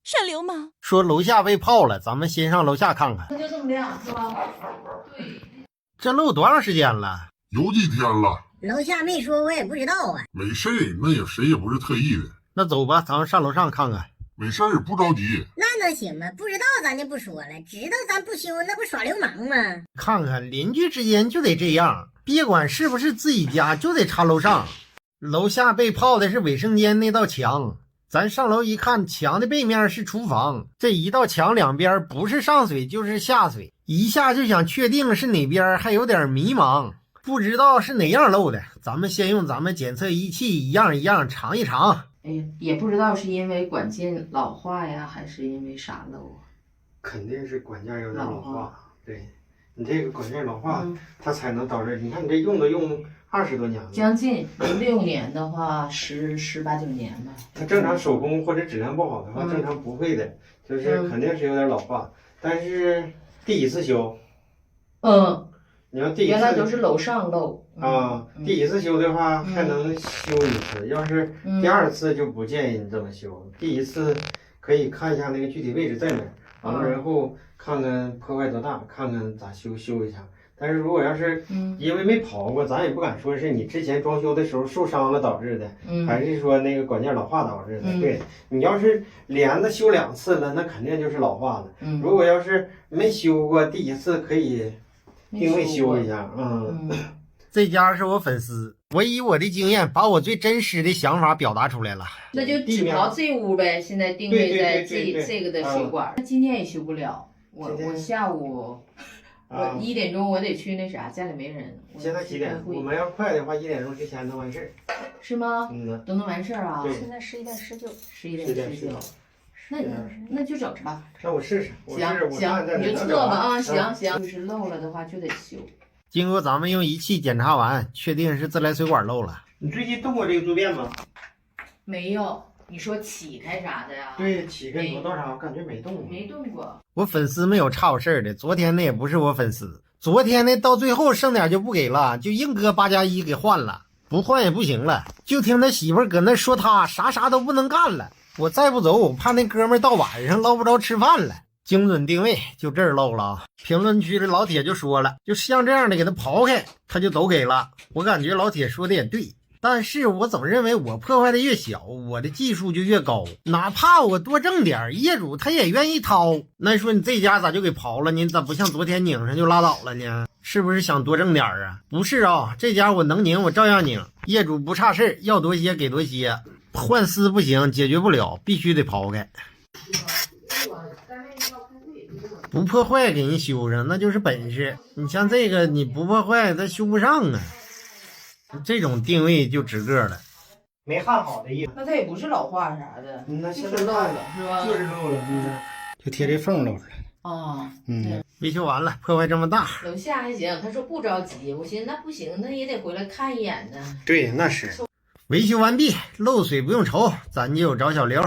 耍流氓！说楼下被泡了，咱们先上楼下看看。那就这么亮是吧？对，这漏多长时间了？有几天了，楼下没说，我也不知道啊。没事儿，那也谁也不是特意的。那走吧，咱们上楼上看看。没事儿，不着急。那能行吗？不知道咱就不说了，知道咱不修，那不耍流氓吗？看看邻居之间就得这样，别管是不是自己家，就得查楼上。楼下被泡的是卫生间那道墙，咱上楼一看，墙的背面是厨房，这一道墙两边不是上水就是下水，一下就想确定是哪边，还有点迷茫，不知道是哪样漏的。咱们先用咱们检测仪器一样一样尝一尝。哎呀，也不知道是因为管件老化呀，还是因为啥漏啊？肯定是管件有点老化。对，你这个管件老化，它才能导致。你看你这用都用20多年了，将近06年的话，18、19年吧。它正常手工或者质量不好的话，正常不会的，就是肯定是有点老化。但是第一次修，你要第一次原来都是楼上漏第一次修的话还能修一次，要是第二次就不建议你这么修。第一次可以看一下那个具体位置在哪儿，完了然后看看破坏多大，看看咋修一下。但是如果要是因为没刨过，咱也不敢说是你之前装修的时候受伤了导致的，还是说那个管件老化导致的。对，你要是连着修2次了，那肯定就是老化的。如果要是没修过，第一次可以定位修一下。这家是我粉丝，我以我的经验把我最真实的想法表达出来了。那就只刨这屋呗，现在定位在这个的水管。今天也修不了，我下午我1点钟我得去那啥，家里没人。现在几点？我们要快的话1点钟之前能完事儿。是吗？都能完事儿啊？现在11点19。11点19。那就整吧。那我试试。行，你就测吧啊！行，就是漏了的话就得修。经过咱们用仪器检查完，确定是自来水管漏了。你最近动过这个坐便吗？没有。你说起开啥的呀？对，起开多少？我感觉没动过。没动过。我粉丝没有差我事儿的，昨天那也不是我粉丝，昨天那到最后剩点就不给了，就硬搁8+1给换了，不换也不行了。就听他媳妇搁那说他啥都不能干了，我再不走，我怕那哥们到晚上捞不着吃饭了。精准定位就这儿漏了啊！评论区的老铁就说了，就像这样的给他刨开，他就都给了。我感觉老铁说的也对，但是我总认为我破坏的越小，我的技术就越高，哪怕我多挣点，业主他也愿意掏。那说你这家咋就给刨了？你咋不像昨天拧上就拉倒了呢？是不是想多挣点啊？不是啊，这家我能拧我照样拧，业主不差事，要多些给多些，换丝不行，解决不了，必须得刨开。不破坏给人修上那就是本事，你像这个你不破坏它修不上啊，这种定位就直个了，没焊好的意思。那它也不是老化啥的，那现在漏了是吧？就是漏了，就贴这缝漏了。维修完了，破坏这么大。楼下还行，他说不着急，我寻思那不行，那也得回来看一眼呢。对，那是。维修完毕，漏水不用愁，咱就有找小刘。